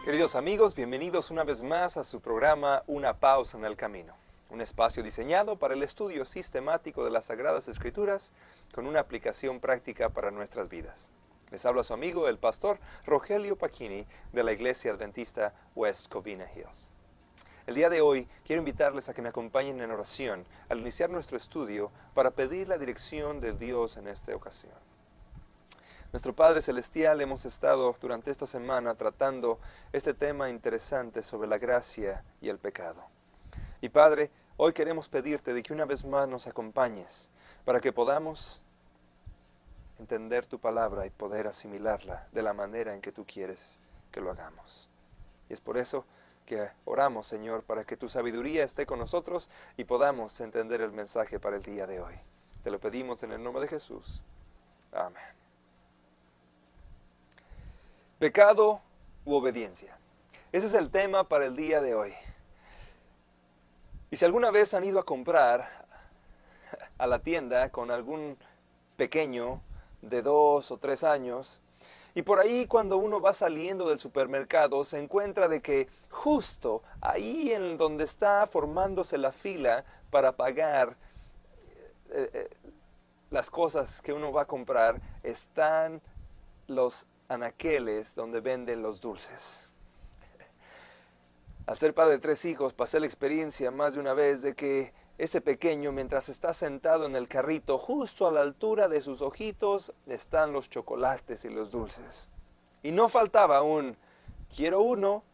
Queridos amigos, bienvenidos una vez más a su programa Una Pausa en el Camino, un espacio diseñado para el estudio sistemático de las Sagradas Escrituras con una aplicación práctica para nuestras vidas. Les habla su amigo, el pastor Rogelio Pacchini de la Iglesia Adventista West Covina Hills. El día de hoy quiero invitarles a que me acompañen en oración al iniciar nuestro estudio para pedir la dirección de Dios en esta ocasión. Nuestro Padre Celestial, hemos estado durante esta semana tratando este tema interesante sobre la gracia y el pecado. Y Padre, hoy queremos pedirte de que una vez más nos acompañes para que podamos entender tu palabra y poder asimilarla de la manera en que tú quieres que lo hagamos. Y es por eso que oramos, Señor, para que tu sabiduría esté con nosotros y podamos entender el mensaje para el día de hoy. Te lo pedimos en el nombre de Jesús. Amén. Pecado u obediencia. Ese es el tema para el día de hoy. Y si alguna vez han ido a comprar a la tienda con algún pequeño de 2 o 3 años, y por ahí cuando uno va saliendo del supermercado se encuentra de que justo ahí en donde está formándose la fila para pagar las cosas que uno va a comprar, están los anaqueles donde venden los dulces. Al ser padre de 3 hijos, pasé la experiencia más de una vez de que ese pequeño, mientras está sentado en el carrito, justo a la altura de sus ojitos, están los chocolates y los dulces. Y no faltaba un, quiero uno.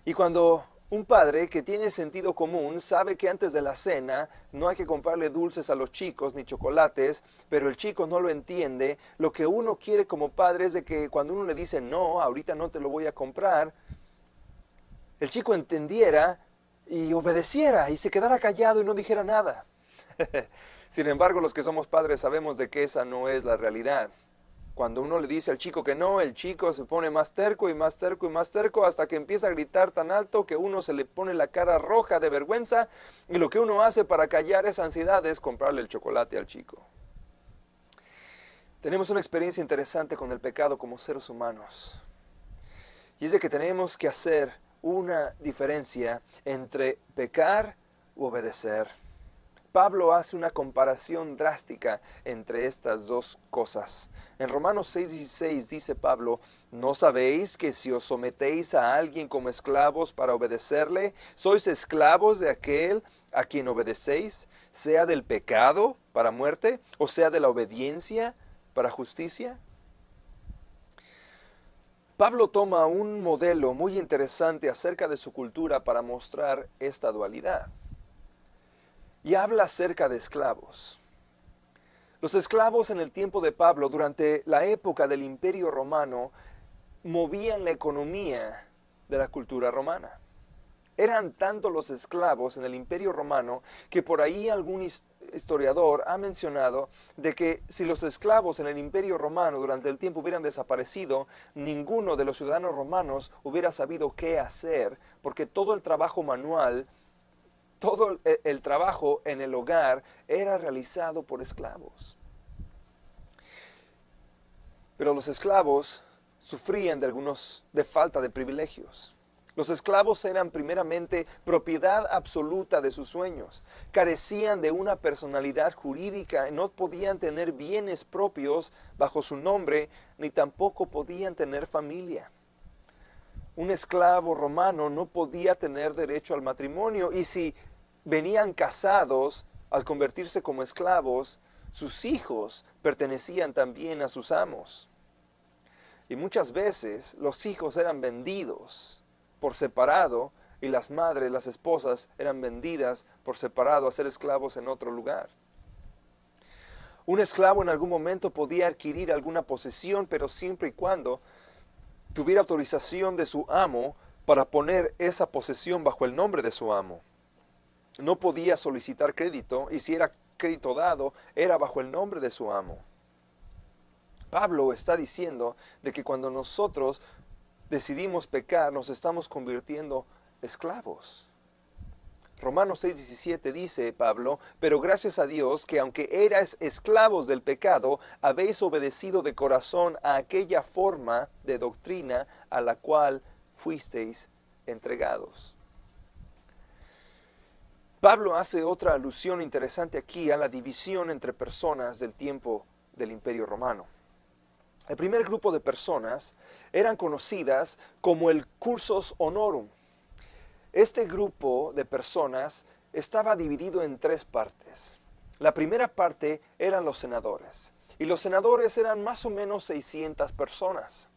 Y cuando un padre que tiene sentido común sabe que antes de la cena no hay que comprarle dulces a los chicos ni chocolates, pero el chico no lo entiende, lo que uno quiere como padre es de que cuando uno le dice no, ahorita no te lo voy a comprar, el chico entendiera y obedeciera y se quedara callado y no dijera nada. Sin embargo, los que somos padres sabemos de que esa no es la realidad. Cuando uno le dice al chico que no, el chico se pone más terco y más terco y más terco hasta que empieza a gritar tan alto que uno se le pone la cara roja de vergüenza y lo que uno hace para callar esa ansiedad es comprarle el chocolate al chico. Tenemos una experiencia interesante con el pecado como seres humanos. Y es de que tenemos que hacer una diferencia entre pecar u obedecer. Pablo hace una comparación drástica entre estas dos cosas. En Romanos 6:16 dice Pablo, ¿no sabéis que si os sometéis a alguien como esclavos para obedecerle, sois esclavos de aquel a quien obedecéis, sea del pecado para muerte o sea de la obediencia para justicia? Pablo toma un modelo muy interesante acerca de su cultura para mostrar esta dualidad. Y habla acerca de esclavos. Los esclavos en el tiempo de Pablo, durante la época del Imperio Romano, movían la economía de la cultura romana. Eran tantos los esclavos en el Imperio Romano que por ahí algún historiador ha mencionado de que si los esclavos en el Imperio Romano durante el tiempo hubieran desaparecido, ninguno de los ciudadanos romanos hubiera sabido qué hacer, porque todo el trabajo manual, todo el trabajo en el hogar era realizado por esclavos. Pero los esclavos sufrían de falta de privilegios. Los esclavos eran primeramente propiedad absoluta de sus sueños. Carecían de una personalidad jurídica, no podían tener bienes propios bajo su nombre, ni tampoco podían tener familia. Un esclavo romano no podía tener derecho al matrimonio y si venían casados, al convertirse como esclavos, sus hijos pertenecían también a sus amos. Y muchas veces los hijos eran vendidos por separado y las madres, las esposas, eran vendidas por separado a ser esclavos en otro lugar. Un esclavo en algún momento podía adquirir alguna posesión, pero siempre y cuando tuviera autorización de su amo para poner esa posesión bajo el nombre de su amo. No podía solicitar crédito, y si era crédito dado, era bajo el nombre de su amo. Pablo está diciendo de que cuando nosotros decidimos pecar, nos estamos convirtiendo esclavos. Romanos 6:17 dice Pablo, pero gracias a Dios que aunque erais esclavos del pecado, habéis obedecido de corazón a aquella forma de doctrina a la cual fuisteis entregados. Pablo hace otra alusión interesante aquí a la división entre personas del tiempo del Imperio Romano. El primer grupo de personas eran conocidas como el cursus honorum. Este grupo de personas estaba dividido en tres partes. La primera parte eran los senadores, y los senadores eran más o menos 600 personas.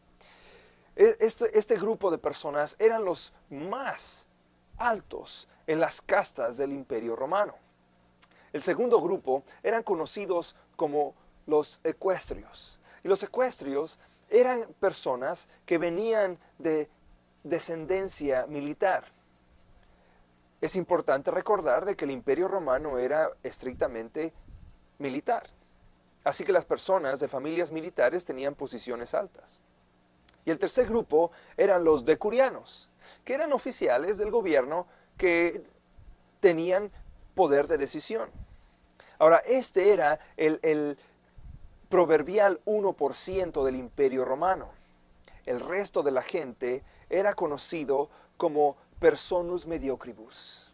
Este grupo de personas eran los más altos en las castas del Imperio Romano. El segundo grupo eran conocidos como los ecuestrios. Y los ecuestrios eran personas que venían de descendencia militar. Es importante recordar de que el Imperio Romano era estrictamente militar. Así que las personas de familias militares tenían posiciones altas. Y el tercer grupo eran los decurianos, que eran oficiales del gobierno que tenían poder de decisión. Ahora, este era el proverbial 1% del Imperio Romano. El resto de la gente era conocido como personus mediocribus.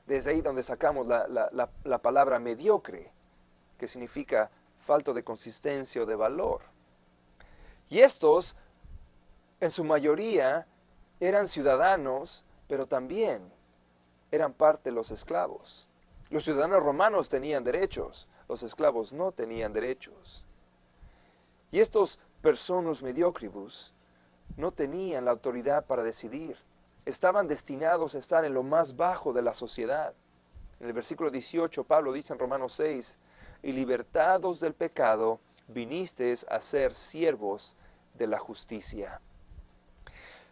Desde ahí donde sacamos la palabra mediocre, que significa falto de consistencia o de valor. Y estos, en su mayoría, eran ciudadanos, pero también eran parte de los esclavos. Los ciudadanos romanos tenían derechos, los esclavos no tenían derechos. Y estos personus mediocribus no tenían la autoridad para decidir. Estaban destinados a estar en lo más bajo de la sociedad. En el versículo 18, Pablo dice en Romanos 6, y libertados del pecado, vinisteis a ser siervos de la justicia.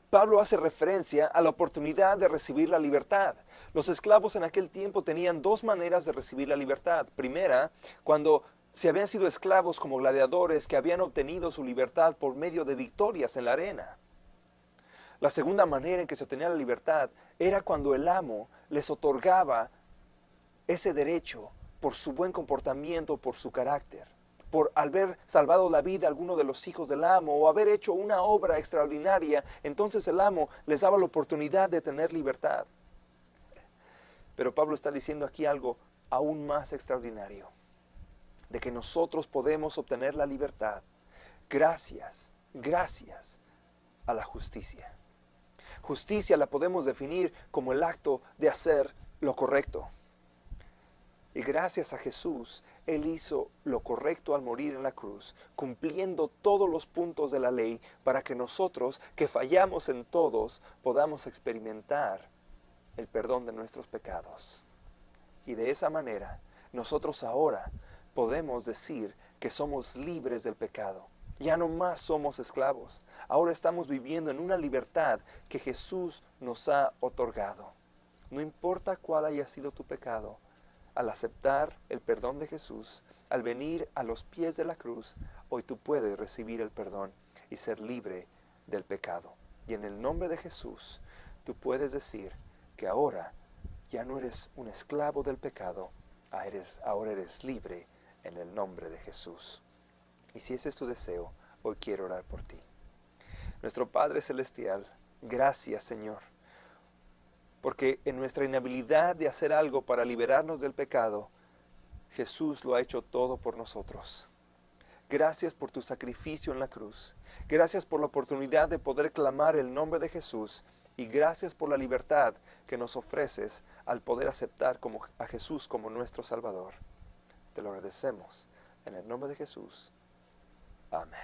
Pablo hace referencia a la oportunidad de recibir la libertad. Los esclavos en aquel tiempo tenían dos maneras de recibir la libertad. Primera, cuando se habían sido esclavos como gladiadores que habían obtenido su libertad por medio de victorias en la arena. La segunda manera en que se obtenía la libertad era cuando el amo les otorgaba ese derecho por su buen comportamiento, por su carácter, por haber salvado la vida a alguno de los hijos del amo o haber hecho una obra extraordinaria. Entonces el amo les daba la oportunidad de tener libertad. Pero Pablo está diciendo aquí algo aún más extraordinario, de que nosotros podemos obtener la libertad gracias a la justicia. Justicia la podemos definir como el acto de hacer lo correcto. Y gracias a Jesús, Él hizo lo correcto al morir en la cruz, cumpliendo todos los puntos de la ley para que nosotros, que fallamos en todos, podamos experimentar el perdón de nuestros pecados. Y de esa manera, nosotros ahora podemos decir que somos libres del pecado. Ya no más somos esclavos. Ahora estamos viviendo en una libertad que Jesús nos ha otorgado. No importa cuál haya sido tu pecado, al aceptar el perdón de Jesús, al venir a los pies de la cruz, hoy tú puedes recibir el perdón y ser libre del pecado. Y en el nombre de Jesús, tú puedes decir que ahora ya no eres un esclavo del pecado, ahora eres libre en el nombre de Jesús. Y si ese es tu deseo, hoy quiero orar por ti. Nuestro Padre Celestial, gracias Señor, porque en nuestra inhabilidad de hacer algo para liberarnos del pecado, Jesús lo ha hecho todo por nosotros. Gracias por tu sacrificio en la cruz. Gracias por la oportunidad de poder clamar el nombre de Jesús. Y gracias por la libertad que nos ofreces al poder aceptar a Jesús como nuestro Salvador. Te lo agradecemos en el nombre de Jesús. Amén.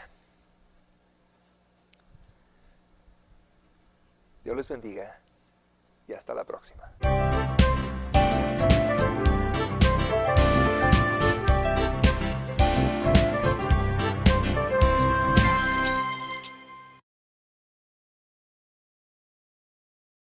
Dios les bendiga y hasta la próxima.